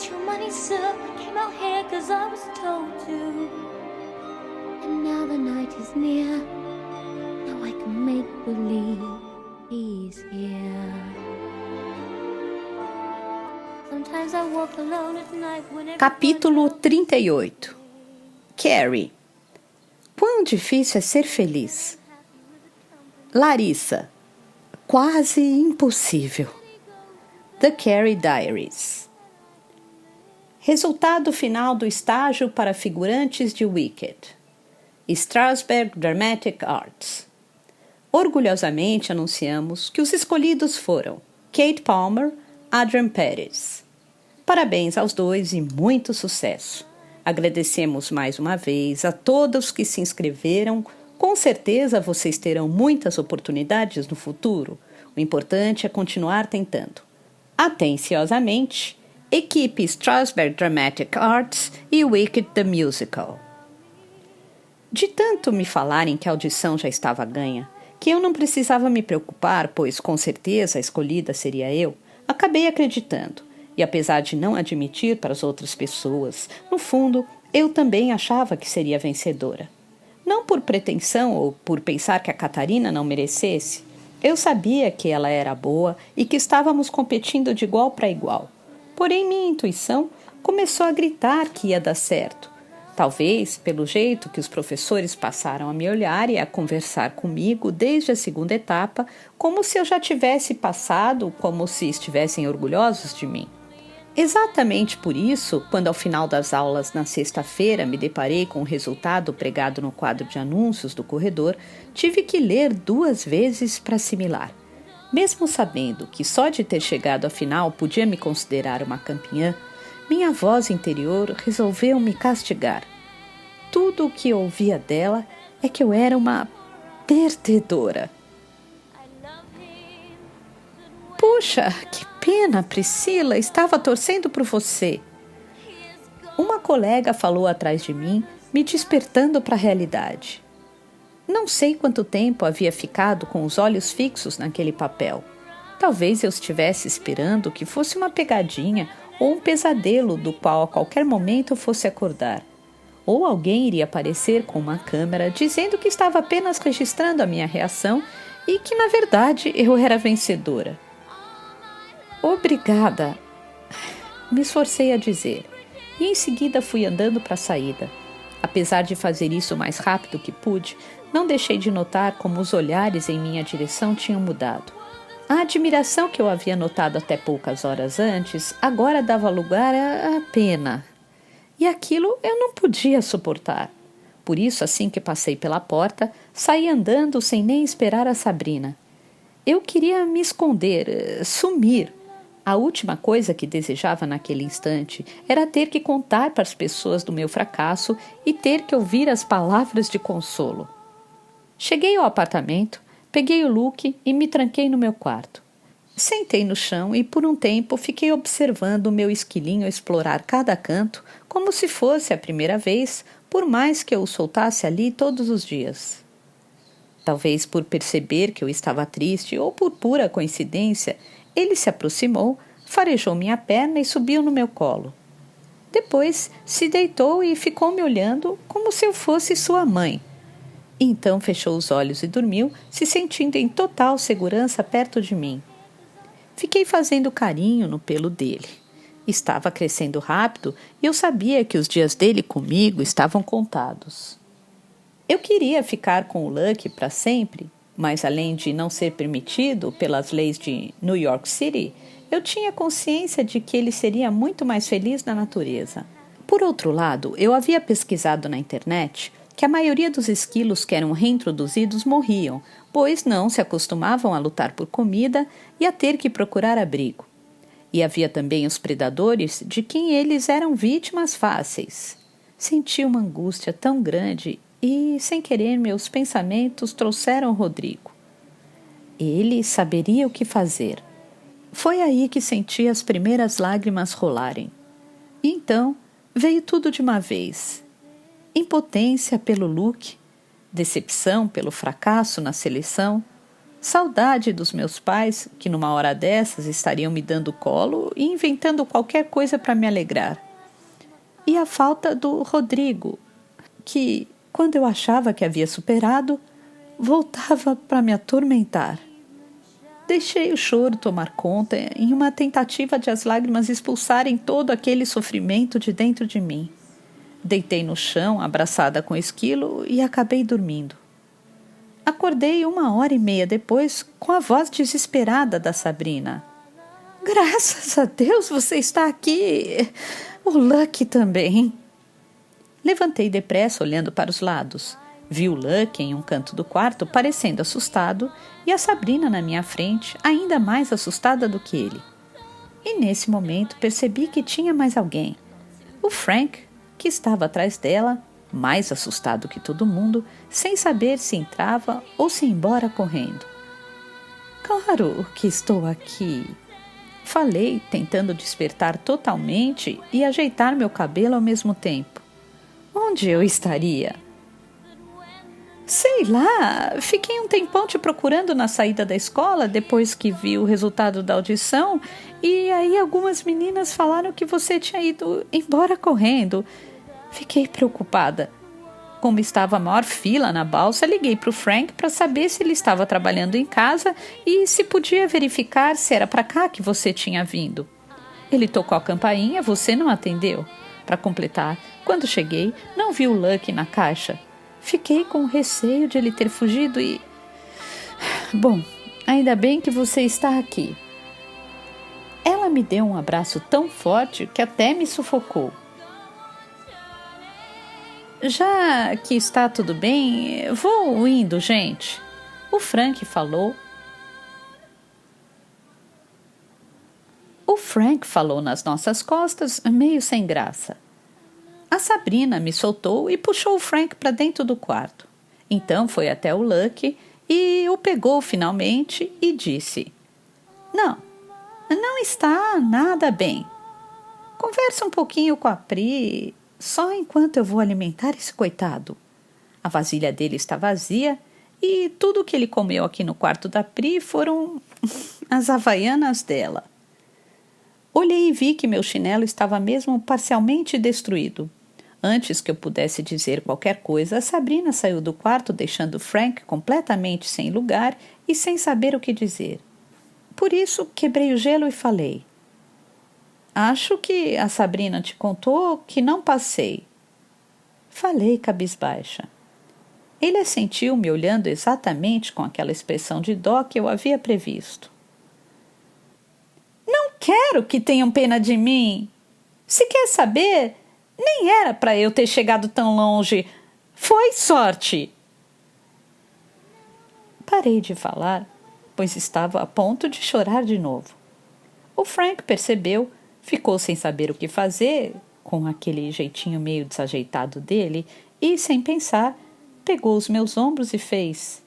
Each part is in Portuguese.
get your money, sir. Came out here 'cause I was told to. And now the night is near. Now I can make believe he's here. Sometimes I walk alone at night when Capítulo 38. Carrie. Quão difícil é ser feliz. Larissa. Quase impossível. The Carrie Diaries. Resultado final do estágio para figurantes de Wicked. Strasberg Dramatic Arts. Orgulhosamente anunciamos que os escolhidos foram Kate Palmer, Adrian Pérez. Parabéns aos dois e muito sucesso. Agradecemos mais uma vez a todos que se inscreveram. Com certeza vocês terão muitas oportunidades no futuro. O importante é continuar tentando. Atenciosamente, equipe Strasberg Dramatic Arts e Wicked the Musical. De tanto me falarem que a audição já estava ganha, que eu não precisava me preocupar, pois com certeza a escolhida seria eu, acabei acreditando. E apesar de não admitir para as outras pessoas, no fundo, eu também achava que seria vencedora. Não por pretensão ou por pensar que a Catarina não merecesse. Eu sabia que ela era boa e que estávamos competindo de igual para igual. Porém, minha intuição começou a gritar que ia dar certo. Talvez pelo jeito que os professores passaram a me olhar e a conversar comigo desde a segunda etapa, como se eu já tivesse passado, como se estivessem orgulhosos de mim. Exatamente por isso, quando ao final das aulas na sexta-feira me deparei com o resultado pregado no quadro de anúncios do corredor, tive que ler 2 vezes para assimilar. Mesmo sabendo que só de ter chegado à final podia me considerar uma campeã, minha voz interior resolveu me castigar. Tudo o que ouvia dela é que eu era uma perdedora. Puxa, que pena, Priscila, estava torcendo por você. Uma colega falou atrás de mim, me despertando para a realidade. Não sei quanto tempo havia ficado com os olhos fixos naquele papel. Talvez eu estivesse esperando que fosse uma pegadinha ou um pesadelo do qual a qualquer momento eu fosse acordar. Ou alguém iria aparecer com uma câmera dizendo que estava apenas registrando a minha reação e que, na verdade, eu era vencedora. Obrigada, me esforcei a dizer, e em seguida fui andando para a saída. Apesar de fazer isso o mais rápido que pude, não deixei de notar como os olhares em minha direção tinham mudado. A admiração que eu havia notado até poucas horas antes, agora dava lugar à pena. E aquilo eu não podia suportar. Por isso, assim que passei pela porta, saí andando sem nem esperar a Sabrina. Eu queria me esconder, sumir. A última coisa que desejava naquele instante era ter que contar para as pessoas do meu fracasso e ter que ouvir as palavras de consolo. Cheguei ao apartamento, peguei o look e me tranquei no meu quarto. Sentei no chão e por um tempo fiquei observando o meu esquilinho explorar cada canto como se fosse a primeira vez, por mais que eu o soltasse ali todos os dias. Talvez por perceber que eu estava triste ou por pura coincidência, ele se aproximou, farejou minha perna e subiu no meu colo. Depois se deitou e ficou me olhando como se eu fosse sua mãe. Então fechou os olhos e dormiu, se sentindo em total segurança perto de mim. Fiquei fazendo carinho no pelo dele. Estava crescendo rápido e eu sabia que os dias dele comigo estavam contados. Eu queria ficar com o Lucky para sempre, mas além de não ser permitido pelas leis de New York City, eu tinha consciência de que ele seria muito mais feliz na natureza. Por outro lado, eu havia pesquisado na internet que a maioria dos esquilos que eram reintroduzidos morriam, pois não se acostumavam a lutar por comida e a ter que procurar abrigo. E havia também os predadores de quem eles eram vítimas fáceis. Senti uma angústia tão grande e, sem querer, meus pensamentos trouxeram Rodrigo. Ele saberia o que fazer. Foi aí que senti as primeiras lágrimas rolarem. E então veio tudo de uma vez. Impotência pelo Luke, decepção pelo fracasso na seleção, Saudade dos meus pais, que numa hora dessas estariam me dando colo e inventando qualquer coisa para me alegrar. E a falta do Rodrigo, que, quando eu achava que havia superado, voltava para me atormentar. Deixei o choro tomar conta em uma tentativa de as lágrimas expulsarem todo aquele sofrimento de dentro de mim. Deitei no chão, abraçada com o esquilo, e acabei dormindo. Acordei 1h30 depois com a voz desesperada da Sabrina. Graças a Deus você está aqui. O Lucky também. Levantei depressa olhando para os lados. Vi o Lucky em um canto do quarto parecendo assustado e a Sabrina na minha frente ainda mais assustada do que ele. E nesse momento percebi que tinha mais alguém. O Frank, que estava atrás dela, mais assustado que todo mundo, sem saber se entrava ou se ia embora correndo. Claro que estou aqui, falei, tentando despertar totalmente e ajeitar meu cabelo ao mesmo tempo. Onde eu estaria? Sei lá, fiquei um tempão te procurando na saída da escola depois que vi o resultado da audição e aí algumas meninas falaram que você tinha ido embora correndo. Fiquei preocupada. Como estava a maior fila na balsa, liguei para o Frank para saber se ele estava trabalhando em casa e se podia verificar se era para cá que você tinha vindo. Ele tocou a campainha, você não atendeu. Para completar, quando cheguei, não vi o Lucky na caixa. Fiquei com receio de ele ter fugido e... Bom, ainda bem que você está aqui. Ela me deu um abraço tão forte que até me sufocou. Já que está tudo bem, vou indo, gente. O Frank falou. O Frank falou nas nossas costas, meio sem graça. A Sabrina me soltou e puxou o Frank para dentro do quarto. Então foi até o Lucky e o pegou finalmente e disse: Não está nada bem. Conversa um pouquinho com a Pri, só enquanto eu vou alimentar esse coitado. A vasilha dele está vazia e tudo que ele comeu aqui no quarto da Pri foram as havaianas dela. Olhei e vi que meu chinelo estava mesmo parcialmente destruído. Antes que eu pudesse dizer qualquer coisa, a Sabrina saiu do quarto deixando Frank completamente sem lugar e sem saber o que dizer. Por isso, quebrei o gelo e falei: Acho que a Sabrina te contou que não passei. Falei cabisbaixa. Ele assentiu, me olhando exatamente com aquela expressão de dó que eu havia previsto. Não quero que tenham pena de mim. Se quer saber, nem era para eu ter chegado tão longe. Foi sorte. Parei de falar, pois estava a ponto de chorar de novo. O Frank percebeu, ficou sem saber o que fazer, com aquele jeitinho meio desajeitado dele, e, sem pensar, pegou os meus ombros e fez...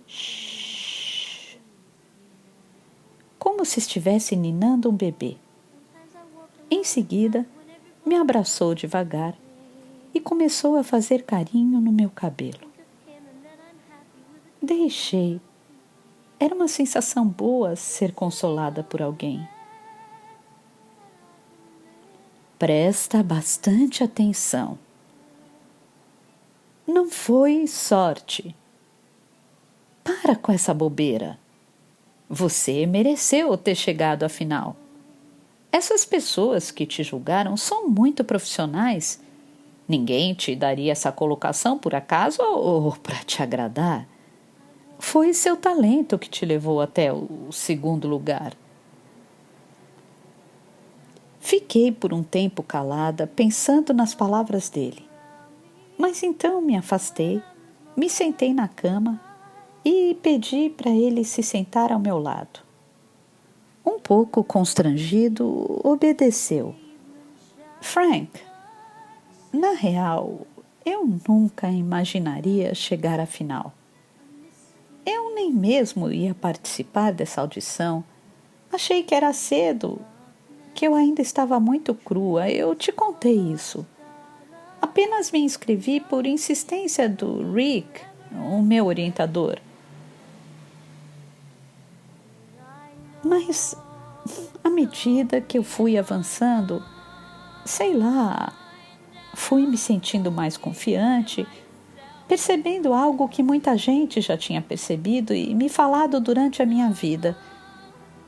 Shhh. Como se estivesse ninando um bebê. Em seguida, me abraçou devagar e começou a fazer carinho no meu cabelo. Deixei. Era uma sensação boa ser consolada por alguém. Presta bastante atenção. Não foi sorte. Para com essa bobeira. Você mereceu ter chegado afinal. Essas pessoas que te julgaram são muito profissionais. Ninguém te daria essa colocação por acaso ou para te agradar. Foi seu talento que te levou até o segundo lugar. Fiquei por um tempo calada, pensando nas palavras dele. Mas então me afastei, me sentei na cama e pedi para ele se sentar ao meu lado. Um pouco constrangido, obedeceu. Frank, na real, eu nunca imaginaria chegar à final. Eu nem mesmo ia participar dessa audição. Achei que era cedo, que eu ainda estava muito crua. Eu te contei isso. Apenas me inscrevi por insistência do Rick, o meu orientador. Mas, à medida que eu fui avançando, sei lá, fui me sentindo mais confiante, percebendo algo que muita gente já tinha percebido e me falado durante a minha vida,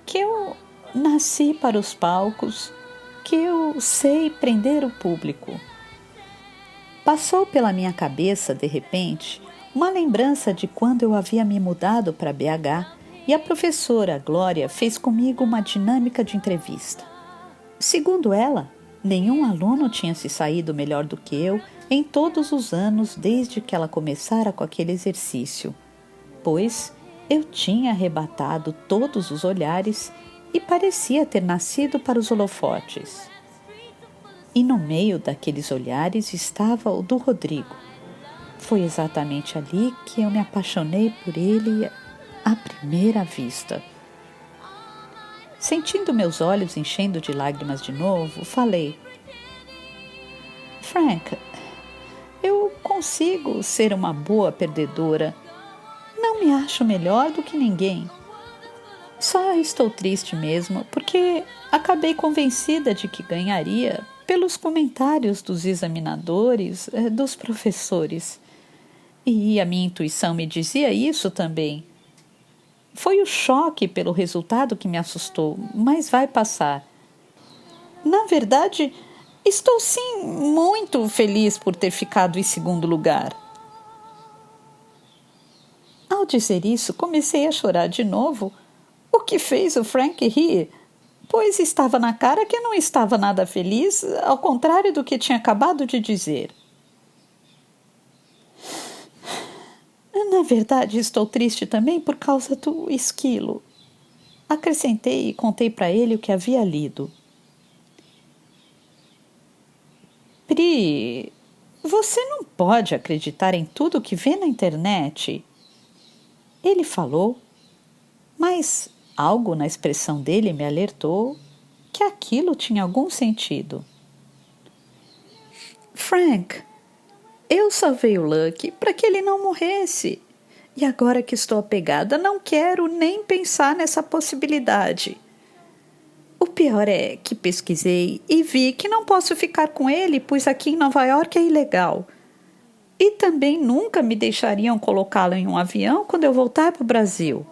que eu nasci para os palcos, que eu sei prender o público. Passou pela minha cabeça, de repente, uma lembrança de quando eu havia me mudado para BH e a professora Glória fez comigo uma dinâmica de entrevista. Segundo ela, nenhum aluno tinha se saído melhor do que eu em todos os anos desde que ela começara com aquele exercício, pois eu tinha arrebatado todos os olhares e parecia ter nascido para os holofotes. E no meio daqueles olhares estava o do Rodrigo. Foi exatamente ali que eu me apaixonei por ele à primeira vista. Sentindo meus olhos enchendo de lágrimas de novo, falei: Frank, eu consigo ser uma boa perdedora. Não me acho melhor do que ninguém. Só estou triste mesmo, porque acabei convencida de que ganharia pelos comentários dos examinadores, dos professores. E a minha intuição me dizia isso também. Foi o choque pelo resultado que me assustou, mas vai passar. Na verdade, estou sim muito feliz por ter ficado em segundo lugar. Ao dizer isso, comecei a chorar de novo, o que fez o Frank rir, pois estava na cara que não estava nada feliz, ao contrário do que tinha acabado de dizer. Na verdade, estou triste também por causa do esquilo. Acrescentei e contei para ele o que havia lido. Pri, você não pode acreditar em tudo que vê na internet. Ele falou, mas algo na expressão dele me alertou que aquilo tinha algum sentido. Frank, eu salvei o Lucky para que ele não morresse. E agora que estou apegada, não quero nem pensar nessa possibilidade. O pior é que pesquisei e vi que não posso ficar com ele, pois aqui em Nova York é ilegal. E também nunca me deixariam colocá-lo em um avião quando eu voltar para o Brasil.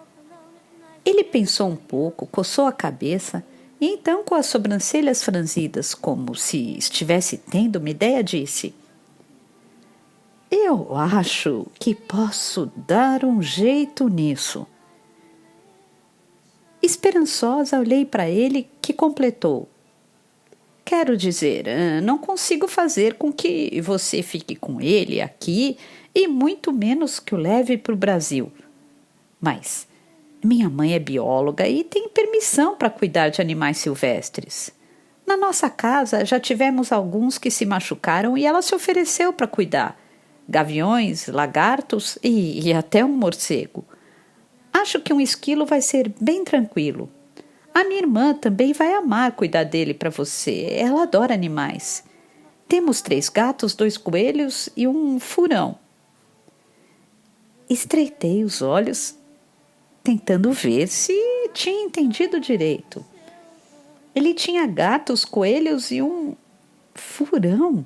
Ele pensou um pouco, coçou a cabeça e então, com as sobrancelhas franzidas, como se estivesse tendo uma ideia, disse: Eu acho que posso dar um jeito nisso. Esperançosa, olhei para ele, que completou: Quero dizer, não consigo fazer com que você fique com ele aqui e muito menos que o leve para o Brasil. Mas minha mãe é bióloga e tem permissão para cuidar de animais silvestres. Na nossa casa já tivemos alguns que se machucaram e ela se ofereceu para cuidar. Gaviões, lagartos e até um morcego. Acho que um esquilo vai ser bem tranquilo. A minha irmã também vai amar cuidar dele para você. Ela adora animais. Temos 3 gatos, 2 coelhos e um furão. Estreitei os olhos, tentando ver se tinha entendido direito. Ele tinha gatos, coelhos e um furão.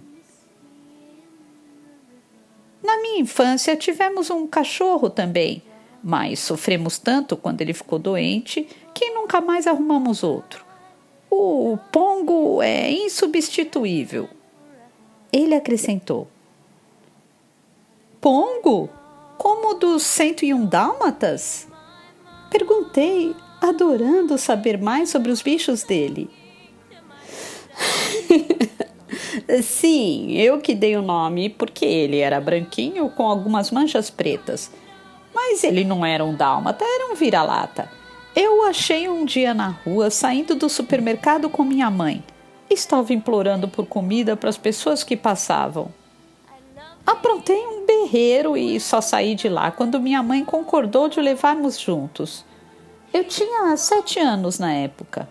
Na minha infância tivemos um cachorro também, mas sofremos tanto quando ele ficou doente que nunca mais arrumamos outro. O Pongo é insubstituível. Ele acrescentou: Pongo? Como o dos 101 Dálmatas? Perguntei, adorando saber mais sobre os bichos dele. Sim, eu que dei o nome porque ele era branquinho com algumas manchas pretas. Mas ele não era um dálmata, era um vira-lata. Eu o achei um dia na rua, saindo do supermercado com minha mãe. Estava implorando por comida para as pessoas que passavam. Aprontei um berreiro e só saí de lá quando minha mãe concordou de o levarmos juntos. Eu tinha 7 anos na época.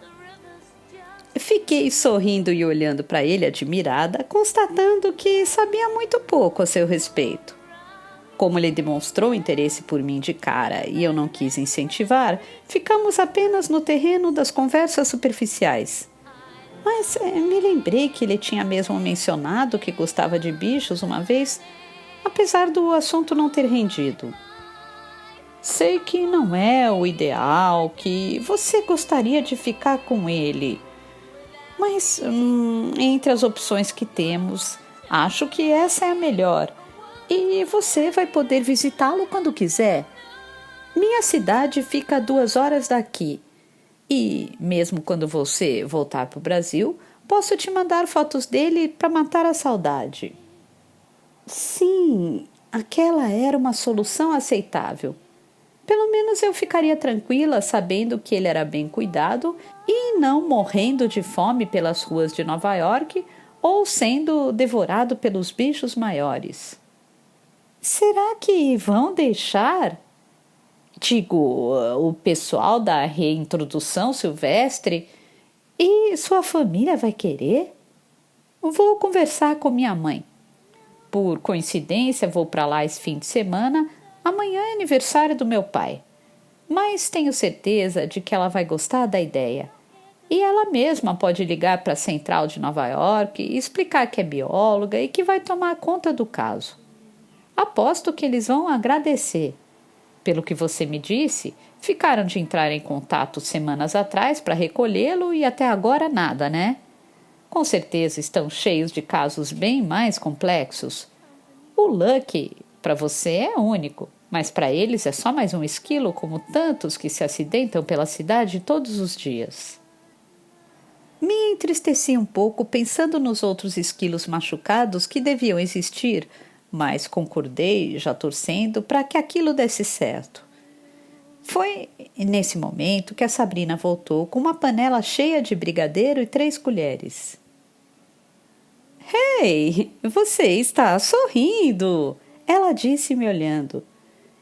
Fiquei sorrindo e olhando para ele admirada, constatando que sabia muito pouco a seu respeito. Como ele demonstrou interesse por mim de cara e eu não quis incentivar, ficamos apenas no terreno das conversas superficiais. Mas me lembrei que ele tinha mesmo mencionado que gostava de bichos uma vez, apesar do assunto não ter rendido. Sei que não é o ideal, que você gostaria de ficar com ele, mas entre as opções que temos, acho que essa é a melhor. E você vai poder visitá-lo quando quiser. Minha cidade fica a 2 horas daqui. E, mesmo quando você voltar para o Brasil, posso te mandar fotos dele para matar a saudade. Sim, aquela era uma solução aceitável. Pelo menos eu ficaria tranquila sabendo que ele era bem cuidado e não morrendo de fome pelas ruas de Nova York ou sendo devorado pelos bichos maiores. Será que vão deixar? Digo, o pessoal da reintrodução silvestre e sua família vai querer? Vou conversar com minha mãe. Por coincidência, vou para lá esse fim de semana. Amanhã é aniversário do meu pai. Mas tenho certeza de que ela vai gostar da ideia. E ela mesma pode ligar para a Central de Nova York e explicar que é bióloga e que vai tomar conta do caso. Aposto que eles vão agradecer. Pelo que você me disse, ficaram de entrar em contato semanas atrás para recolhê-lo e até agora nada, né? Com certeza estão cheios de casos bem mais complexos. O Lucky, para você, é único, mas para eles é só mais um esquilo como tantos que se acidentam pela cidade todos os dias. Me entristeci um pouco pensando nos outros esquilos machucados que deviam existir, mas concordei, já torcendo, para que aquilo desse certo. Foi nesse momento que a Sabrina voltou com uma panela cheia de brigadeiro e 3 colheres. Hey, você está sorrindo! Ela disse me olhando.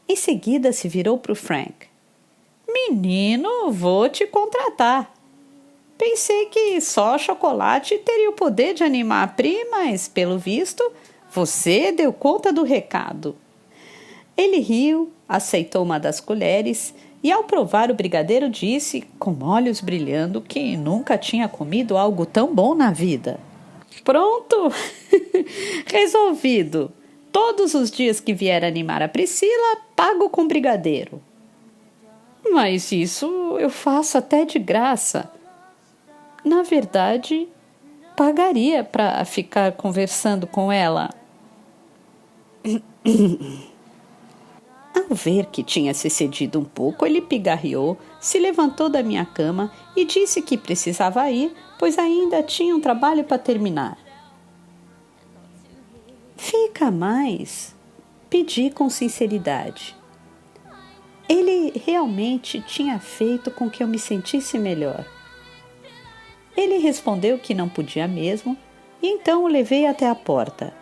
Em seguida se virou para o Frank. Menino, vou te contratar. Pensei que só chocolate teria o poder de animar a Pri, mas, pelo visto, você deu conta do recado. Ele riu, aceitou uma das colheres e, ao provar o brigadeiro, disse, com olhos brilhando, que nunca tinha comido algo tão bom na vida. Pronto! Resolvido! Todos os dias que vier animar a Priscila, pago com brigadeiro. Mas isso eu faço até de graça. Na verdade, pagaria para ficar conversando com ela. Ao ver que tinha se cedido um pouco, ele pigarreou, se levantou da minha cama e disse que precisava ir, pois ainda tinha um trabalho para terminar. Fica mais, pedi com sinceridade. Ele realmente tinha feito com que eu me sentisse melhor. Ele respondeu que não podia mesmo, e então o levei até a porta.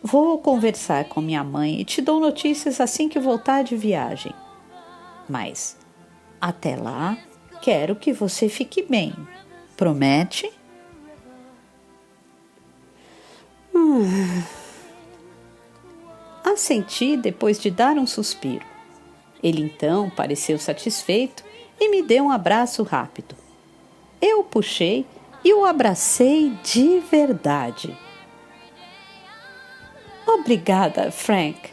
Vou conversar com minha mãe e te dou notícias assim que voltar de viagem. Mas, até lá, quero que você fique bem. Promete? Assenti depois de dar um suspiro. Ele então pareceu satisfeito e me deu um abraço rápido. Eu o puxei e o abracei de verdade. Obrigada, Frank.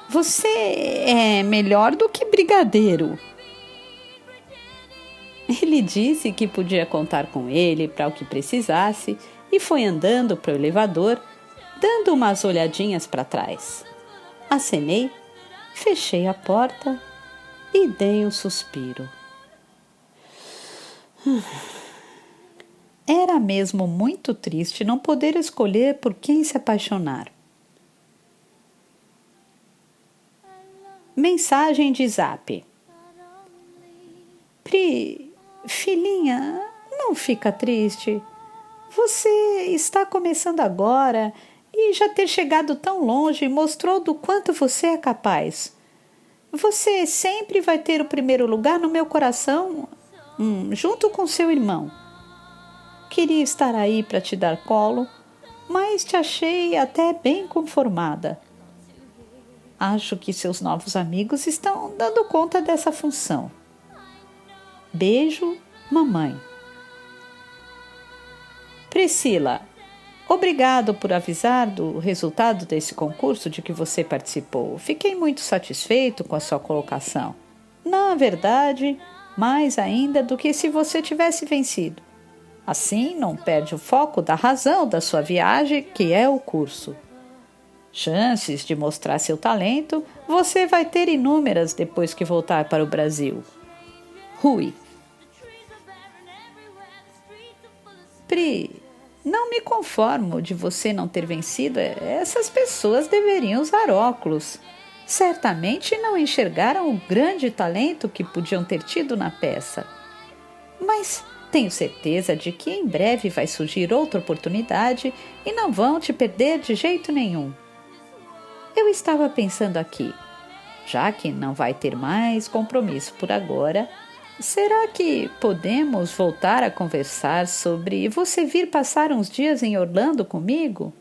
Você é melhor do que brigadeiro. Ele disse que podia contar com ele para o que precisasse e foi andando para o elevador, dando umas olhadinhas para trás. Acenei, fechei a porta e dei um suspiro. Era mesmo muito triste não poder escolher por quem se apaixonar. Mensagem de Zap. Pri, filhinha, não fica triste. Você está começando agora e já ter chegado tão longe mostrou do quanto você é capaz. Você sempre vai ter o primeiro lugar no meu coração, junto com seu irmão. Queria estar aí para te dar colo, mas te achei até bem conformada. Acho que seus novos amigos estão dando conta dessa função. Beijo, mamãe. Priscila, obrigado por avisar do resultado desse concurso de que você participou. Fiquei muito satisfeito com a sua colocação. Na verdade, mais ainda do que se você tivesse vencido. Assim, não perde o foco da razão da sua viagem, que é o curso. Chances de mostrar seu talento você vai ter inúmeras depois que voltar para o Brasil. Rui. Pri, não me conformo de você não ter vencido. Essas pessoas deveriam usar óculos. Certamente não enxergaram o grande talento que podiam ter tido na peça. Mas tenho certeza de que em breve vai surgir outra oportunidade e não vão te perder de jeito nenhum. Eu estava pensando aqui, já que não vai ter mais compromisso por agora, será que podemos voltar a conversar sobre você vir passar uns dias em Orlando comigo?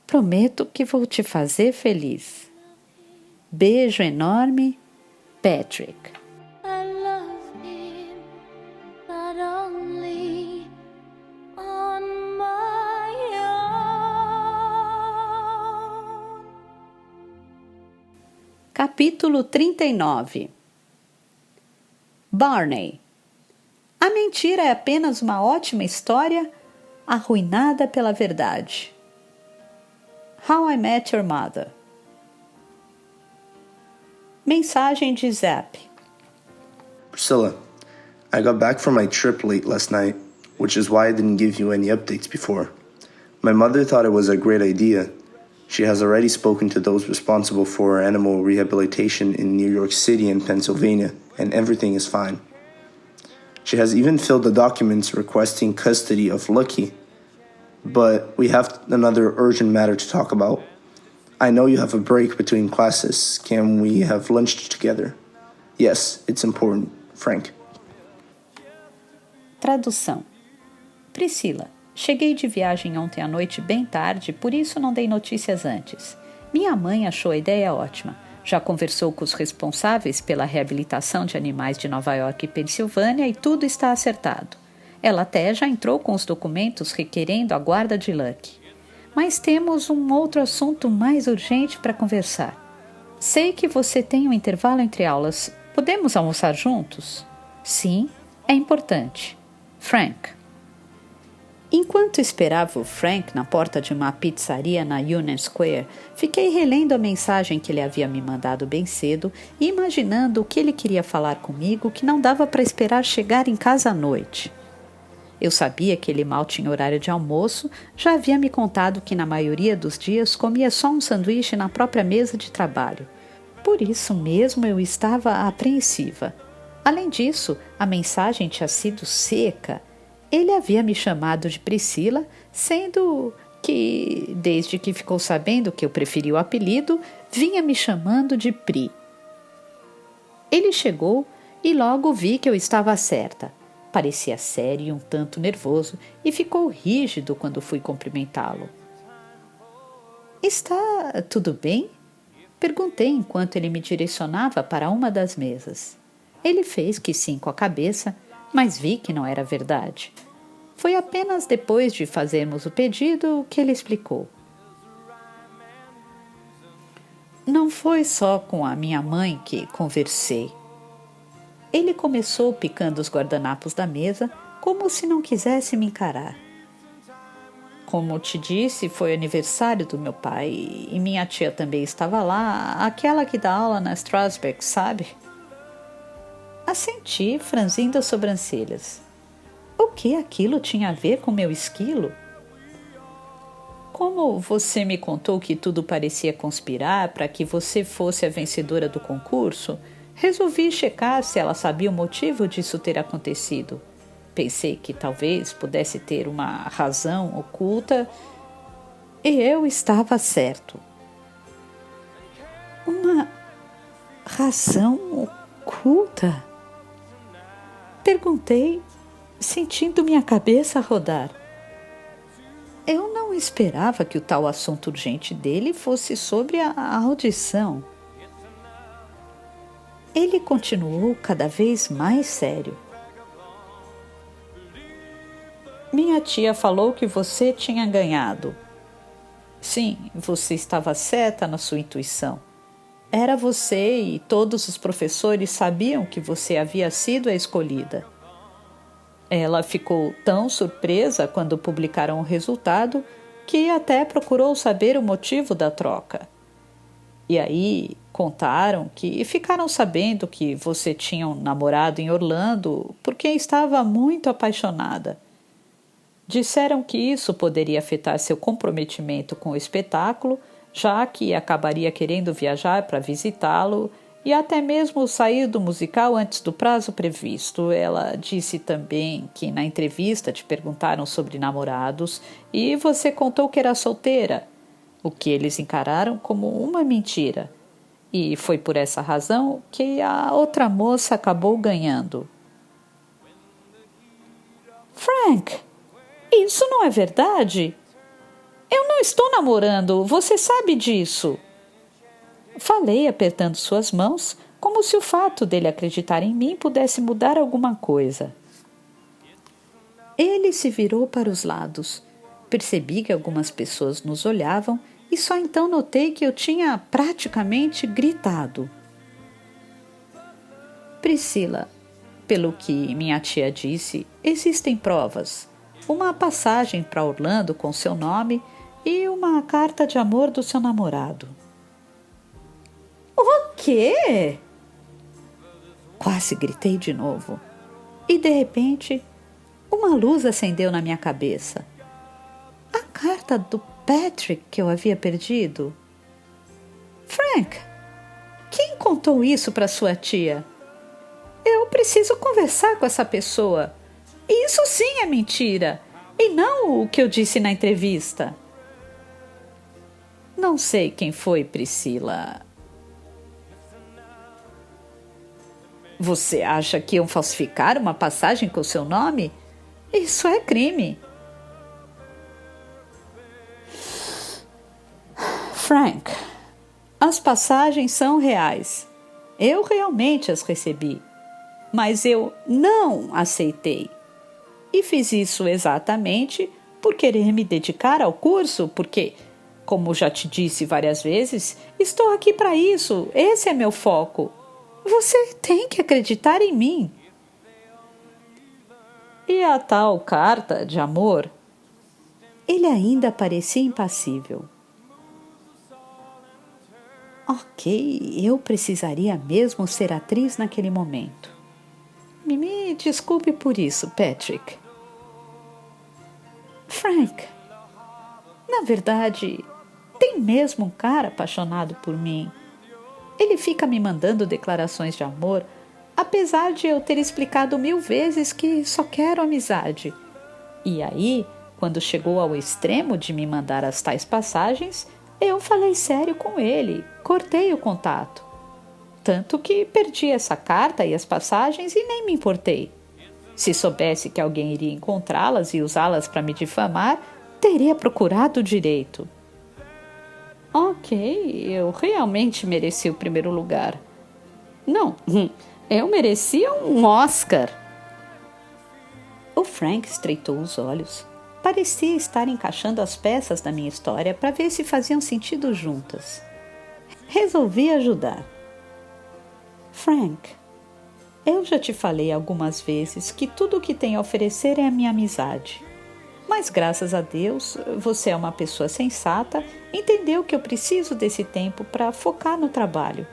Prometo que vou te fazer feliz. Beijo enorme, Patrick. I love him, but only on my own. Capítulo 39. Barney. A mentira é apenas uma ótima história arruinada pela verdade. How I Met Your Mother. Mensagem de Zap. Priscilla, I got back from my trip late last night, which is why I didn't give you any updates before. My mother thought it was a great idea. She has already spoken to those responsible for animal rehabilitation in New York City and Pennsylvania, and everything is fine. She has even filled the documents requesting custody of Lucky, but we have another urgent matter to talk about. I know you have a break between classes. Can we have lunch together? Yes, it's important. Frank. Tradução. Priscila, cheguei de viagem ontem à noite bem tarde, por isso não dei notícias antes. Minha mãe achou a ideia ótima. Já conversou com os responsáveis pela reabilitação de animais de Nova York e Pensilvânia e tudo está acertado. Ela até já entrou com os documentos requerendo a guarda de Lucky. Mas temos um outro assunto mais urgente para conversar. Sei que você tem um intervalo entre aulas. Podemos almoçar juntos? Sim, é importante. Frank. Enquanto esperava o Frank na porta de uma pizzaria na Union Square, fiquei relendo a mensagem que ele havia me mandado bem cedo e imaginando o que ele queria falar comigo que não dava para esperar chegar em casa à noite. Eu sabia que ele mal tinha horário de almoço, já havia me contado que na maioria dos dias comia só um sanduíche na própria mesa de trabalho. Por isso mesmo eu estava apreensiva. Além disso, a mensagem tinha sido seca. Ele havia me chamado de Priscila, sendo que, desde que ficou sabendo que eu preferia o apelido, vinha me chamando de Pri. Ele chegou e logo vi que eu estava certa. Parecia sério e um tanto nervoso e ficou rígido quando fui cumprimentá-lo. Está tudo bem? Perguntei enquanto ele me direcionava para uma das mesas. Ele fez que sim com a cabeça, mas vi que não era verdade. Foi apenas depois de fazermos o pedido que ele explicou. Não foi só com a minha mãe que conversei. Ele começou picando os guardanapos da mesa, como se não quisesse me encarar. Como te disse, foi aniversário do meu pai e minha tia também estava lá, aquela que dá aula na Strasberg, sabe? Assenti, franzindo as sobrancelhas. O que aquilo tinha a ver com meu esquilo? Como você me contou que tudo parecia conspirar para que você fosse a vencedora do concurso, resolvi checar se ela sabia o motivo disso ter acontecido. Pensei que talvez pudesse ter uma razão oculta e eu estava certo. Uma razão oculta? Perguntei, sentindo minha cabeça rodar. Eu não não esperava que o tal assunto urgente dele fosse sobre a audição. Ele continuou cada vez mais sério. Minha tia falou que você tinha ganhado. Sim, você estava certa na sua intuição. Era você e todos os professores sabiam que você havia sido a escolhida. Ela ficou tão surpresa quando publicaram o resultado que até procurou saber o motivo da troca. E aí contaram que ficaram sabendo que você tinha um namorado em Orlando porque estava muito apaixonada. Disseram que isso poderia afetar seu comprometimento com o espetáculo, já que acabaria querendo viajar para visitá-lo e até mesmo sair do musical antes do prazo previsto. Ela disse também que na entrevista te perguntaram sobre namorados e você contou que era solteira, o que eles encararam como uma mentira. E foi por essa razão que a outra moça acabou ganhando. Frank, isso não é verdade? Eu não estou namorando, você sabe disso. Falei apertando suas mãos, como se o fato dele acreditar em mim pudesse mudar alguma coisa. Ele se virou para os lados. Percebi que algumas pessoas nos olhavam e só então notei que eu tinha praticamente gritado. Priscila, pelo que minha tia disse, existem provas. Uma passagem para Orlando com seu nome e uma carta de amor do seu namorado. O quê? Quase gritei de novo. E de repente, uma luz acendeu na minha cabeça. A carta do Patrick que eu havia perdido. Frank, quem contou isso para sua tia? Eu preciso conversar com essa pessoa. Isso sim é mentira, e não o que eu disse na entrevista. Não sei quem foi, Priscila. Você acha que iam falsificar uma passagem com seu nome? Isso é crime. Frank, as passagens são reais. Eu realmente as recebi, mas eu não aceitei. E fiz isso exatamente por querer me dedicar ao curso, porque, como já te disse várias vezes, estou aqui para isso, esse é meu foco. Você tem que acreditar em mim. E a tal carta de amor? Ele ainda parecia impassível. Ok, eu precisaria mesmo ser atriz naquele momento. Me desculpe por isso, Patrick. Frank, na verdade, tem mesmo um cara apaixonado por mim. Ele fica me mandando declarações de amor, apesar de eu ter explicado 1000 vezes que só quero amizade. E aí, quando chegou ao extremo de me mandar as tais passagens, eu falei sério com ele, cortei o contato. Tanto que perdi essa carta e as passagens e nem me importei. Se soubesse que alguém iria encontrá-las e usá-las para me difamar, teria procurado direito. Ok, eu realmente mereci o primeiro lugar. Não, eu merecia um Oscar. O Frank estreitou os olhos. Parecia estar encaixando as peças da minha história para ver se faziam sentido juntas. Resolvi ajudar. Frank, eu já te falei algumas vezes que tudo o que tenho a oferecer é a minha amizade. Mas graças a Deus, você é uma pessoa sensata, entendeu que eu preciso desse tempo para focar no trabalho.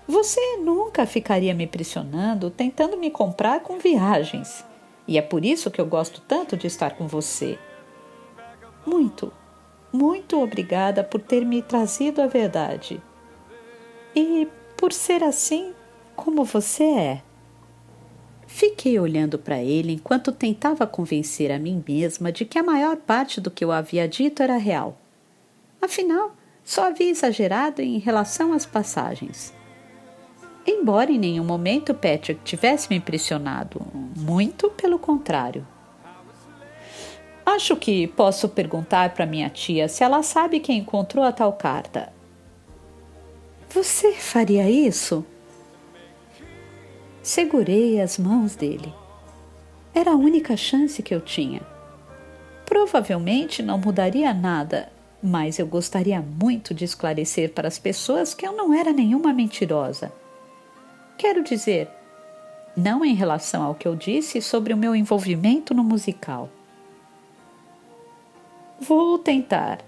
Você nunca ficaria me pressionando, tentando me comprar com viagens. E é por isso que eu gosto tanto de estar com você. Muito, muito obrigada por ter me trazido a verdade. E por ser assim como você é. Fiquei olhando para ele enquanto tentava convencer a mim mesma de que a maior parte do que eu havia dito era real. Afinal, só havia exagerado em relação às passagens. Embora em nenhum momento Patrick tivesse me impressionado, muito pelo contrário. Acho que posso perguntar para minha tia se ela sabe quem encontrou a tal carta. Você faria isso? Segurei as mãos dele. Era a única chance que eu tinha. Provavelmente não mudaria nada, mas eu gostaria muito de esclarecer para as pessoas que eu não era nenhuma mentirosa. Quero dizer, não em relação ao que eu disse sobre o meu envolvimento no musical. Vou tentar,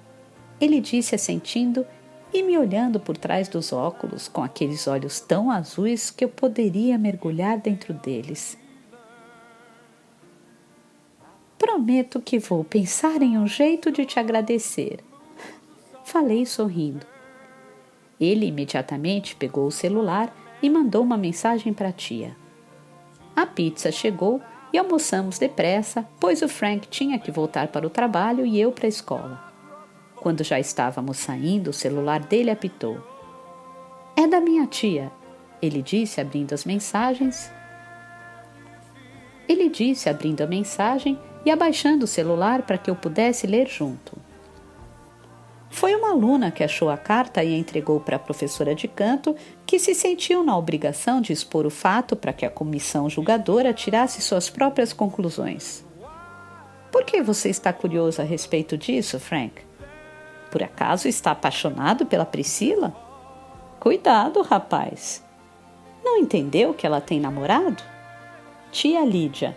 ele disse assentindo e me olhando por trás dos óculos com aqueles olhos tão azuis que eu poderia mergulhar dentro deles. Prometo que vou pensar em um jeito de te agradecer, falei sorrindo. Ele imediatamente pegou o celular e mandou uma mensagem para a tia. A pizza chegou e almoçamos depressa, pois o Frank tinha que voltar para o trabalho e eu para a escola. Quando já estávamos saindo, o celular dele apitou. É da minha tia, ele disse abrindo a mensagem e abaixando o celular para que eu pudesse ler junto. Foi uma aluna que achou a carta e entregou para a professora de canto, que se sentiu na obrigação de expor o fato para que a comissão julgadora tirasse suas próprias conclusões. Por que você está curioso a respeito disso, Frank? Por acaso está apaixonado pela Priscila? Cuidado, rapaz. Não entendeu que ela tem namorado? Tia Lídia.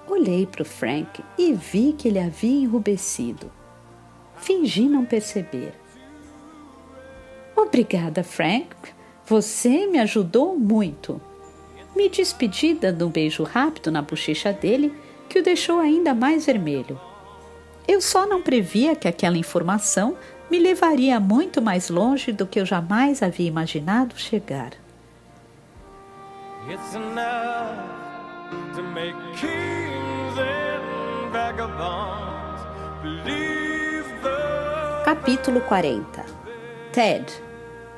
Olhei para o Frank e vi que ele havia enrubescido. Fingi não perceber. Obrigada, Frank. Você me ajudou muito. Me despedi dando um beijo rápido na bochecha dele, que o deixou ainda mais vermelho. Eu só não previa que aquela informação me levaria muito mais longe do que eu jamais havia imaginado chegar. It's enough to make kings and vagabonds believe the... Capítulo 40. Ted,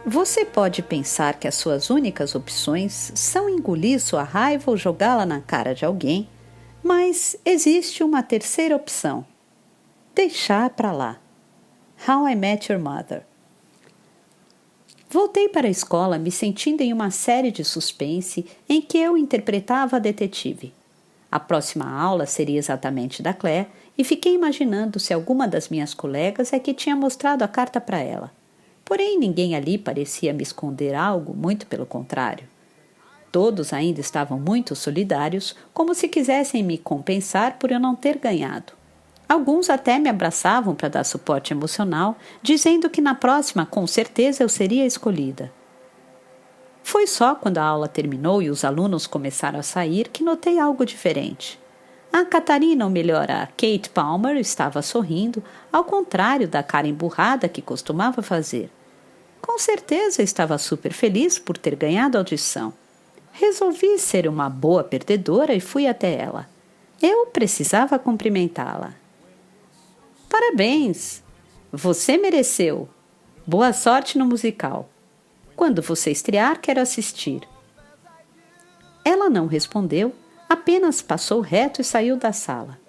você pode pensar que as suas únicas opções são engolir sua raiva ou jogá-la na cara de alguém, mas existe uma terceira opção. Deixar para lá. How I Met Your Mother. Voltei para a escola me sentindo em uma série de suspense em que eu interpretava a detetive. A próxima aula seria exatamente da Claire e fiquei imaginando se alguma das minhas colegas é que tinha mostrado a carta para ela. Porém, ninguém ali parecia me esconder algo, muito pelo contrário. Todos ainda estavam muito solidários, como se quisessem me compensar por eu não ter ganhado. Alguns até me abraçavam para dar suporte emocional, dizendo que na próxima, com certeza, eu seria escolhida. Foi só quando a aula terminou e os alunos começaram a sair que notei algo diferente. A Catarina, ou melhor, a Kate Palmer, estava sorrindo, ao contrário da cara emburrada que costumava fazer. Com certeza estava super feliz por ter ganhado a audição. Resolvi ser uma boa perdedora e fui até ela. Eu precisava cumprimentá-la. Parabéns! Você mereceu! Boa sorte no musical. Quando você estrear, quero assistir. Ela não respondeu, apenas passou reto e saiu da sala.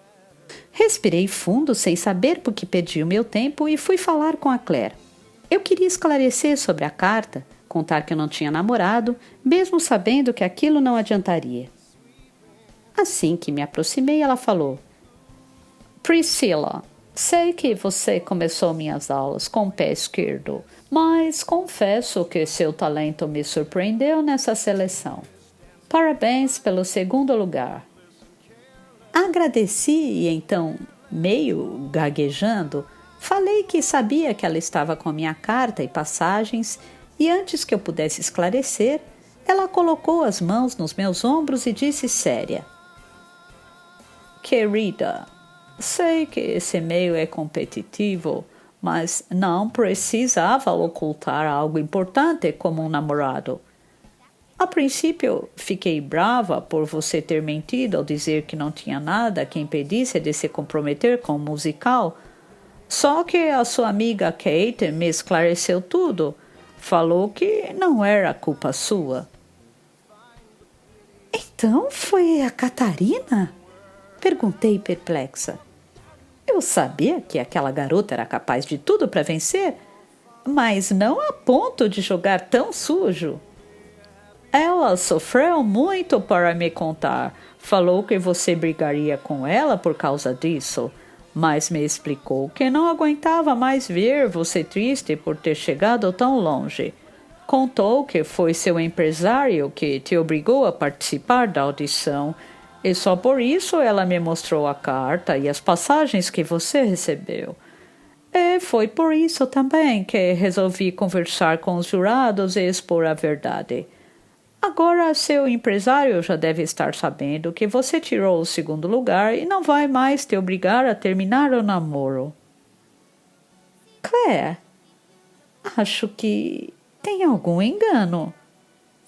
Respirei fundo sem saber por que perdi o meu tempo e fui falar com a Claire. Eu queria esclarecer sobre a carta, contar que eu não tinha namorado, mesmo sabendo que aquilo não adiantaria. Assim que me aproximei, ela falou: Priscilla, sei que você começou minhas aulas com o pé esquerdo, mas confesso que seu talento me surpreendeu nessa seleção. Parabéns pelo segundo lugar. Agradeci e então, meio gaguejando, falei que sabia que ela estava com a minha carta e passagens e antes que eu pudesse esclarecer, ela colocou as mãos nos meus ombros e disse séria: Querida, sei que esse meio é competitivo, mas não precisava ocultar algo importante como um namorado. A princípio, fiquei brava por você ter mentido ao dizer que não tinha nada que impedisse de se comprometer com o musical. Só que a sua amiga Kate me esclareceu tudo. Falou que não era culpa sua. Então foi a Catarina? Perguntei perplexa. Eu sabia que aquela garota era capaz de tudo para vencer, mas não a ponto de jogar tão sujo. Ela sofreu muito para me contar. Falou que você brigaria com ela por causa disso, mas me explicou que não aguentava mais ver você triste por ter chegado tão longe. Contou que foi seu empresário que te obrigou a participar da audição, e só por isso ela me mostrou a carta e as passagens que você recebeu. E foi por isso também que resolvi conversar com os jurados e expor a verdade. Agora seu empresário já deve estar sabendo que você tirou o segundo lugar e não vai mais te obrigar a terminar o namoro. Claire, acho que tem algum engano.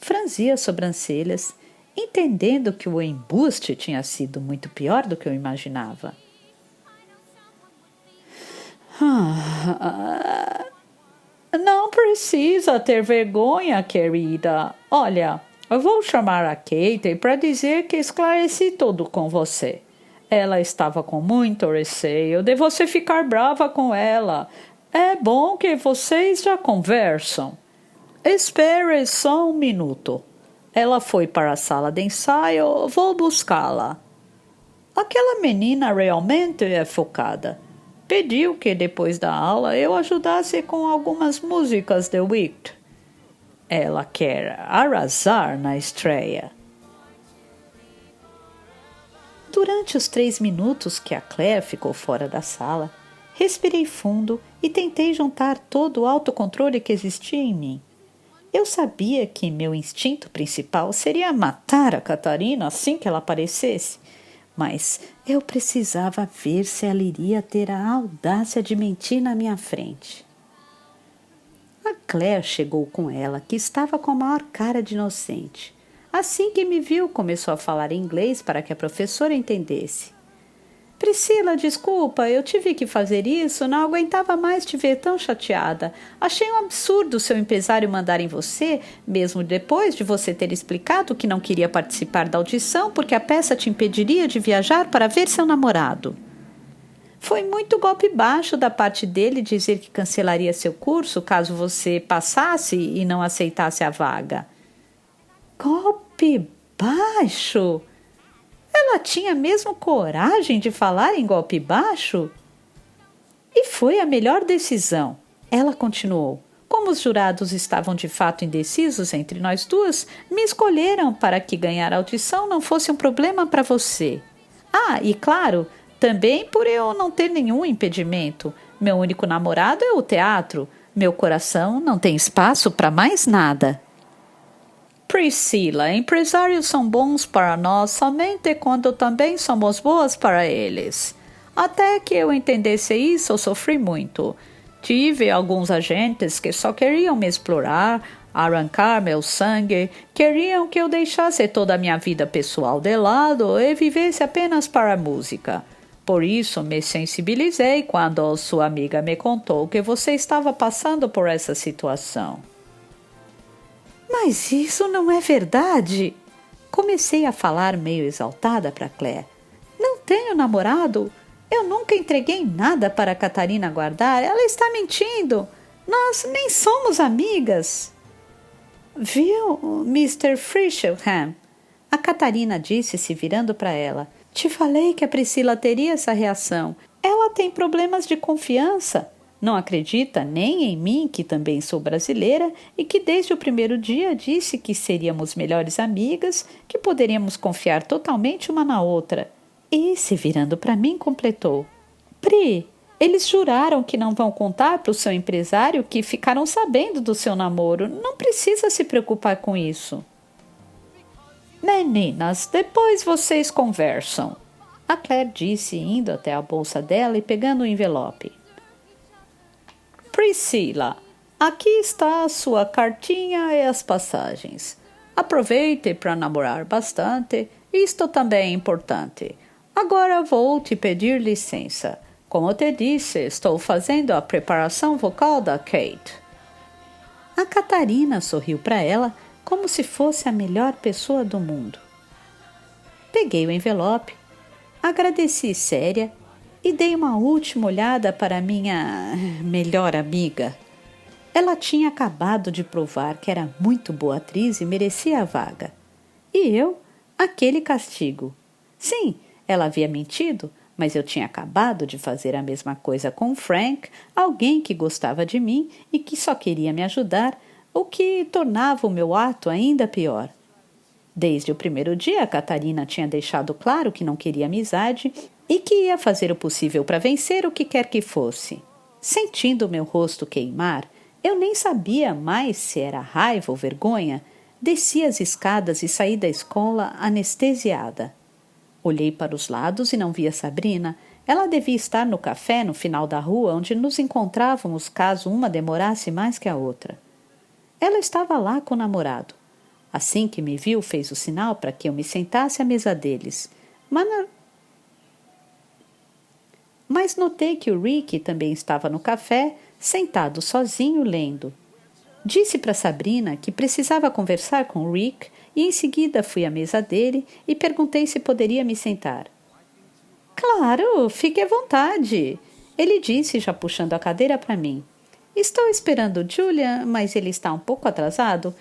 Franzi as sobrancelhas, entendendo que o embuste tinha sido muito pior do que eu imaginava. Não precisa ter vergonha, querida. Olha, eu vou chamar a Kate para dizer que esclareci tudo com você. Ela estava com muito receio de você ficar brava com ela. É bom que vocês já conversam. Espere só um minuto. Ela foi para a sala de ensaio, vou buscá-la. Aquela menina realmente é focada. Pediu que depois da aula eu ajudasse com algumas músicas de Wicked. Ela quer arrasar na estreia. Durante os 3 minutos que a Claire ficou fora da sala, respirei fundo e tentei juntar todo o autocontrole que existia em mim. Eu sabia que meu instinto principal seria matar a Catarina assim que ela aparecesse, mas eu precisava ver se ela iria ter a audácia de mentir na minha frente. A Claire chegou com ela, que estava com a maior cara de inocente. Assim que me viu, começou a falar inglês para que a professora entendesse. Priscila, desculpa, eu tive que fazer isso, não aguentava mais te ver tão chateada. Achei um absurdo seu empresário mandar em você, mesmo depois de você ter explicado que não queria participar da audição porque a peça te impediria de viajar para ver seu namorado. Foi muito golpe baixo da parte dele dizer que cancelaria seu curso caso você passasse e não aceitasse a vaga. Golpe baixo? Ela tinha mesmo coragem de falar em golpe baixo? E foi a melhor decisão. Ela continuou. Como os jurados estavam de fato indecisos entre nós duas, me escolheram para que ganhar a audição não fosse um problema para você. Ah, e claro, também por eu não ter nenhum impedimento. Meu único namorado é o teatro. Meu coração não tem espaço para mais nada. Priscila, empresários são bons para nós somente quando também somos boas para eles. Até que eu entendesse isso, eu sofri muito. Tive alguns agentes que só queriam me explorar, arrancar meu sangue, queriam que eu deixasse toda a minha vida pessoal de lado e vivesse apenas para a música. Por isso me sensibilizei quando sua amiga me contou que você estava passando por essa situação. Mas isso não é verdade. Comecei a falar meio exaltada para Claire. Não tenho namorado. Eu nunca entreguei nada para a Catarina guardar. Ela está mentindo. Nós nem somos amigas. Viu, Mr. Frischelham? A Catarina disse, se virando para ela. Te falei que a Priscila teria essa reação. Ela tem problemas de confiança. Não acredita nem em mim, que também sou brasileira, e que desde o primeiro dia disse que seríamos melhores amigas, que poderíamos confiar totalmente uma na outra. E, se virando para mim, completou. Pri, eles juraram que não vão contar para o seu empresário que ficaram sabendo do seu namoro. Não precisa se preocupar com isso. Meninas, depois vocês conversam. A Claire disse, indo até a bolsa dela e pegando o envelope. Priscila, aqui está a sua cartinha e as passagens. Aproveite para namorar bastante, isto também é importante. Agora vou te pedir licença. Como te disse, estou fazendo a preparação vocal da Kate. A Catarina sorriu para ela como se fosse a melhor pessoa do mundo. Peguei o envelope. Agradeci séria e dei uma última olhada para minha melhor amiga. Ela tinha acabado de provar que era muito boa atriz e merecia a vaga. E eu, aquele castigo. Sim, ela havia mentido, mas eu tinha acabado de fazer a mesma coisa com Frank, alguém que gostava de mim e que só queria me ajudar, o que tornava o meu ato ainda pior. Desde o primeiro dia, a Catarina tinha deixado claro que não queria amizade e que ia fazer o possível para vencer o que quer que fosse. Sentindo meu rosto queimar, eu nem sabia mais se era raiva ou vergonha, desci as escadas e saí da escola anestesiada. Olhei para os lados e não via Sabrina. Ela devia estar no café no final da rua onde nos encontrávamos caso uma demorasse mais que a outra. Ela estava lá com o namorado. Assim que me viu, fez o sinal para que eu me sentasse à mesa deles. Mas notei que o Rick também estava no café, sentado sozinho lendo. Disse para Sabrina que precisava conversar com o Rick e em seguida fui à mesa dele e perguntei se poderia me sentar. — Claro, fique à vontade, ele disse já puxando a cadeira para mim. — Estou esperando o Julian, mas ele está um pouco atrasado.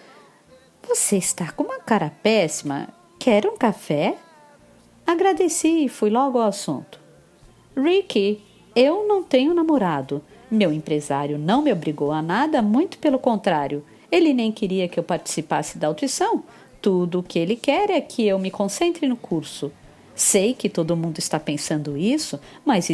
Você está com uma cara péssima. Quer um café? Agradeci e fui logo ao assunto. Ricky, eu não tenho namorado. Meu empresário não me obrigou a nada, muito pelo contrário. Ele nem queria que eu participasse da audição. Tudo o que ele quer é que eu me concentre no curso. Sei que todo mundo está pensando isso, mas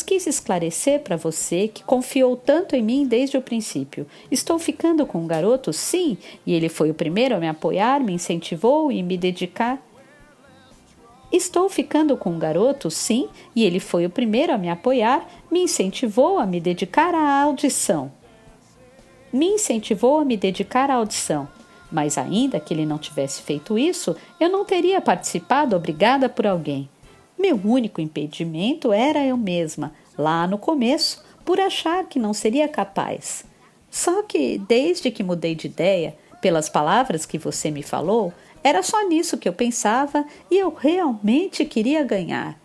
quis esclarecer para você que confiou tanto em mim desde o princípio. Estou ficando com um garoto, sim, e ele foi o primeiro a me apoiar, me incentivou e me dedicar. Estou ficando com um garoto, sim, e ele foi o primeiro a me apoiar, me incentivou a me dedicar à audição. Mas ainda que ele não tivesse feito isso, eu não teria participado obrigada por alguém. Meu único impedimento era eu mesma, lá no começo, por achar que não seria capaz. Só que, desde que mudei de ideia, pelas palavras que você me falou, era só nisso que eu pensava e eu realmente queria ganhar.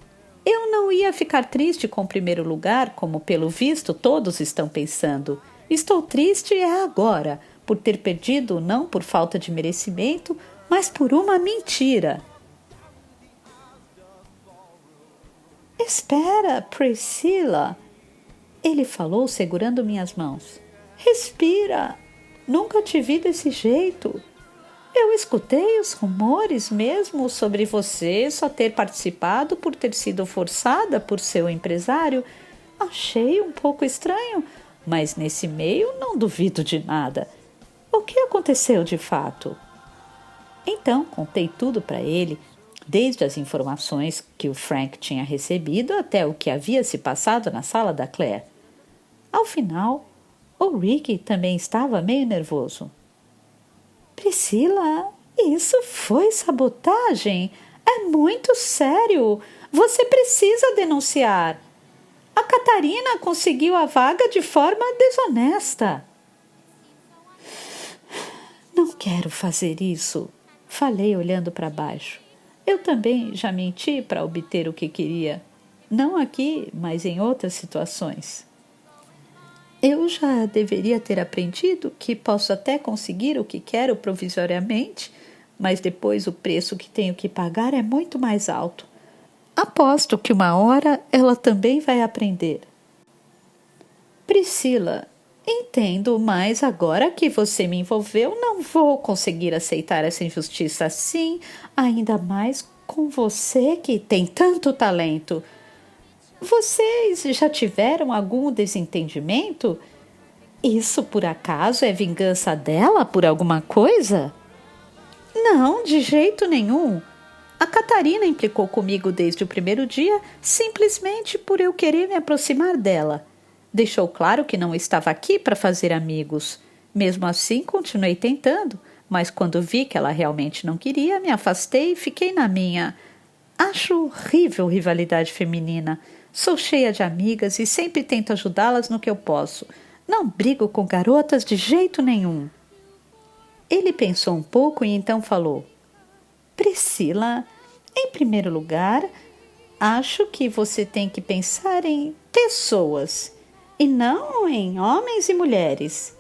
Eu não ia ficar triste com o primeiro lugar, como pelo visto todos estão pensando. Estou triste agora, por ter perdido não por falta de merecimento, mas por uma mentira. Espera, Priscila, ele falou segurando minhas mãos. Respira, nunca te vi desse jeito. Eu escutei os rumores mesmo sobre você só ter participado por ter sido forçada por seu empresário. Achei um pouco estranho, mas nesse meio não duvido de nada. O que aconteceu de fato? Então contei tudo para ele, desde as informações que o Frank tinha recebido até o que havia se passado na sala da Claire. Ao final, o Ricky também estava meio nervoso. Priscila, isso foi sabotagem? É muito sério. Você precisa denunciar. A Catarina conseguiu a vaga de forma desonesta. Não quero fazer isso, falei olhando para baixo. Eu também já menti para obter o que queria. Não aqui, mas em outras situações. Eu já deveria ter aprendido que posso até conseguir o que quero provisoriamente, mas depois o preço que tenho que pagar é muito mais alto. Aposto que uma hora ela também vai aprender. Priscila, entendo, mas agora que você me envolveu, não vou conseguir aceitar essa injustiça assim, ainda mais com você que tem tanto talento. Vocês já tiveram algum desentendimento? Isso por acaso é vingança dela por alguma coisa? Não, de jeito nenhum. A Catarina implicou comigo desde o primeiro dia, simplesmente por eu querer me aproximar dela. Deixou claro que não estava aqui para fazer amigos. Mesmo assim, continuei tentando, mas quando vi que ela realmente não queria, me afastei e fiquei na minha. Acho horrível rivalidade feminina. Sou cheia de amigas e sempre tento ajudá-las no que eu posso. Não brigo com garotas de jeito nenhum. Ele pensou um pouco e então falou. Priscila, em primeiro lugar, acho que você tem que pensar em pessoas e não em homens e mulheres.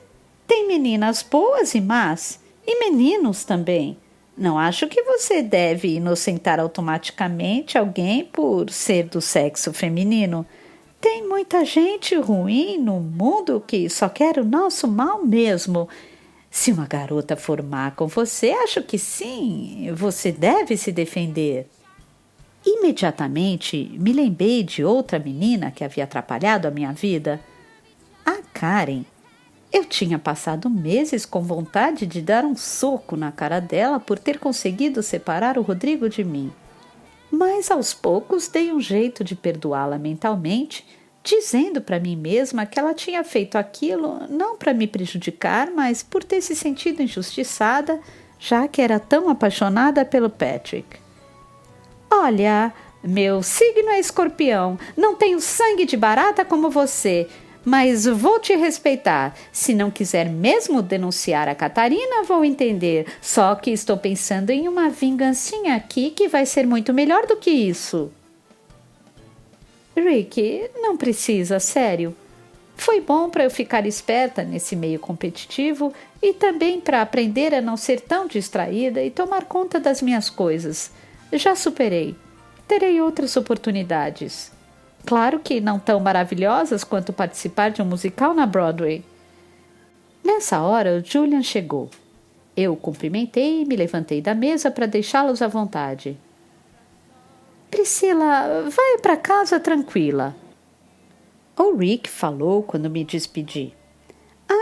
Tem meninas boas e más, e meninos também. Não acho que você deve inocentar automaticamente alguém por ser do sexo feminino. Tem muita gente ruim no mundo que só quer o nosso mal mesmo. Se uma garota for má com você, acho que sim, você deve se defender. Imediatamente me lembrei de outra menina que havia atrapalhado a minha vida. A Karen. Eu tinha passado meses com vontade de dar um soco na cara dela por ter conseguido separar o Rodrigo de mim. Mas aos poucos dei um jeito de perdoá-la mentalmente, dizendo para mim mesma que ela tinha feito aquilo não para me prejudicar, mas por ter se sentido injustiçada, já que era tão apaixonada pelo Patrick. Olha, meu signo é Escorpião, não tenho sangue de barata como você, mas vou te respeitar. Se não quiser mesmo denunciar a Catarina, vou entender. Só que estou pensando em uma vingancinha aqui que vai ser muito melhor do que isso. Rick, não precisa, sério. Foi bom para eu ficar esperta nesse meio competitivo e também para aprender a não ser tão distraída e tomar conta das minhas coisas. Já superei. Terei outras oportunidades. Claro que não tão maravilhosas quanto participar de um musical na Broadway. Nessa hora, o Julian chegou. Eu o cumprimentei e me levantei da mesa para deixá-los à vontade. Priscila, vai para casa tranquila. O Rick falou quando me despedi.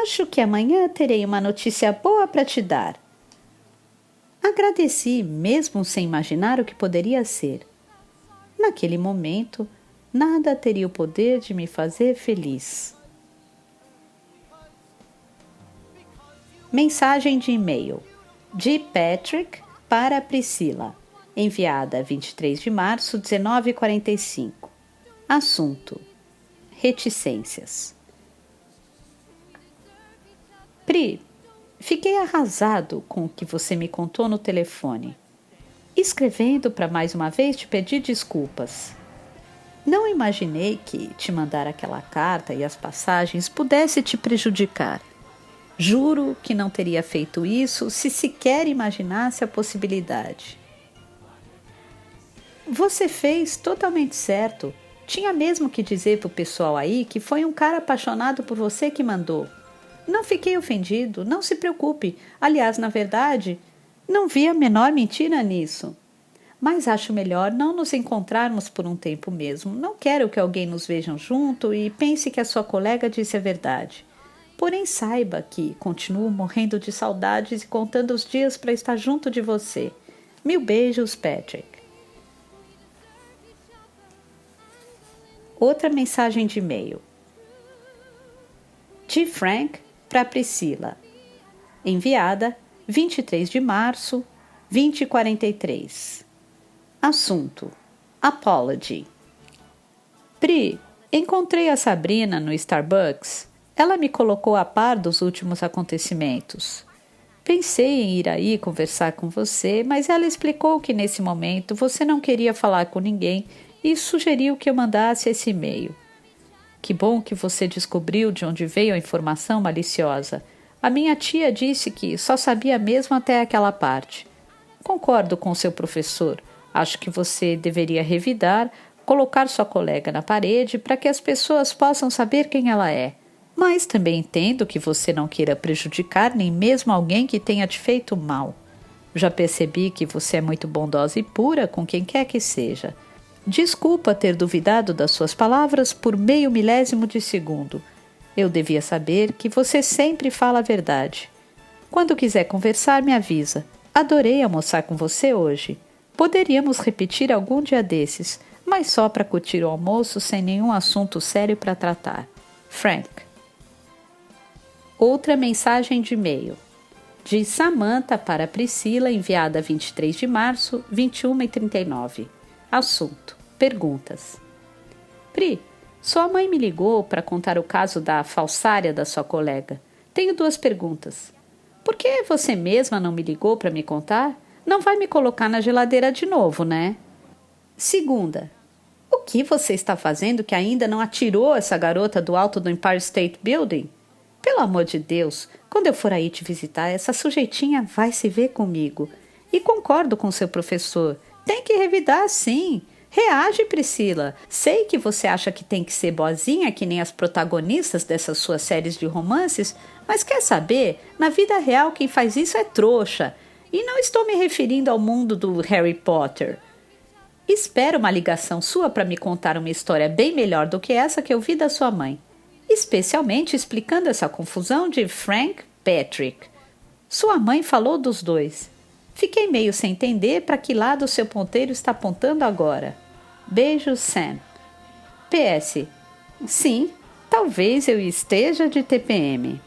Acho que amanhã terei uma notícia boa para te dar. Agradeci, mesmo sem imaginar o que poderia ser. Naquele momento, nada teria o poder de me fazer feliz. Mensagem de e-mail de Patrick para Priscila, enviada 23 de março, 19h45. Assunto: reticências. Pri, fiquei arrasado com o que você me contou no telefone. Escrevendo para mais uma vez te pedir desculpas. Não imaginei que te mandar aquela carta e as passagens pudesse te prejudicar. Juro que não teria feito isso se sequer imaginasse a possibilidade. Você fez totalmente certo. Tinha mesmo que dizer pro pessoal aí que foi um cara apaixonado por você que mandou. Não fiquei ofendido, não se preocupe. Aliás, na verdade, não vi a menor mentira nisso. Mas acho melhor não nos encontrarmos por um tempo mesmo. Não quero que alguém nos veja junto e pense que a sua colega disse a verdade. Porém, saiba que continuo morrendo de saudades e contando os dias para estar junto de você. Mil beijos, Patrick. Outra mensagem de e-mail. De Frank para Priscila. Enviada 23 de março, 20h43. Assunto: Apology. Pri, encontrei a Sabrina no Starbucks. Ela me colocou a par dos últimos acontecimentos. Pensei em ir aí conversar com você, mas ela explicou que nesse momento você não queria falar com ninguém e sugeriu que eu mandasse esse e-mail. Que bom que você descobriu de onde veio a informação maliciosa. A minha tia disse que só sabia mesmo até aquela parte. Concordo com seu professor. Acho que você deveria revidar, colocar sua colega na parede para que as pessoas possam saber quem ela é. Mas também entendo que você não queira prejudicar nem mesmo alguém que tenha te feito mal. Já percebi que você é muito bondosa e pura com quem quer que seja. Desculpa ter duvidado das suas palavras por meio milésimo de segundo. Eu devia saber que você sempre fala a verdade. Quando quiser conversar, me avisa. Adorei almoçar com você hoje. Poderíamos repetir algum dia desses, mas só para curtir o almoço sem nenhum assunto sério para tratar. Frank. Outra mensagem de e-mail. De Samantha para Priscila, enviada 23 de março, 21h39. Assunto: perguntas. Pri, sua mãe me ligou para contar o caso da falsária da sua colega. Tenho 2 perguntas. Por que você mesma não me ligou para me contar? Não vai me colocar na geladeira de novo, né? Segunda, o que você está fazendo que ainda não atirou essa garota do alto do Empire State Building? Pelo amor de Deus, quando eu for aí te visitar, essa sujeitinha vai se ver comigo. E concordo com seu professor. Tem que revidar, sim. Reage, Priscila. Sei que você acha que tem que ser boazinha que nem as protagonistas dessas suas séries de romances, mas quer saber? Na vida real quem faz isso é trouxa. E não estou me referindo ao mundo do Harry Potter. Espero uma ligação sua para me contar uma história bem melhor do que essa que eu vi da sua mãe. Especialmente explicando essa confusão de Frank Patrick. Sua mãe falou dos dois. Fiquei meio sem entender para que lado o seu ponteiro está apontando agora. Beijo, Sam. PS. Sim, talvez eu esteja de TPM.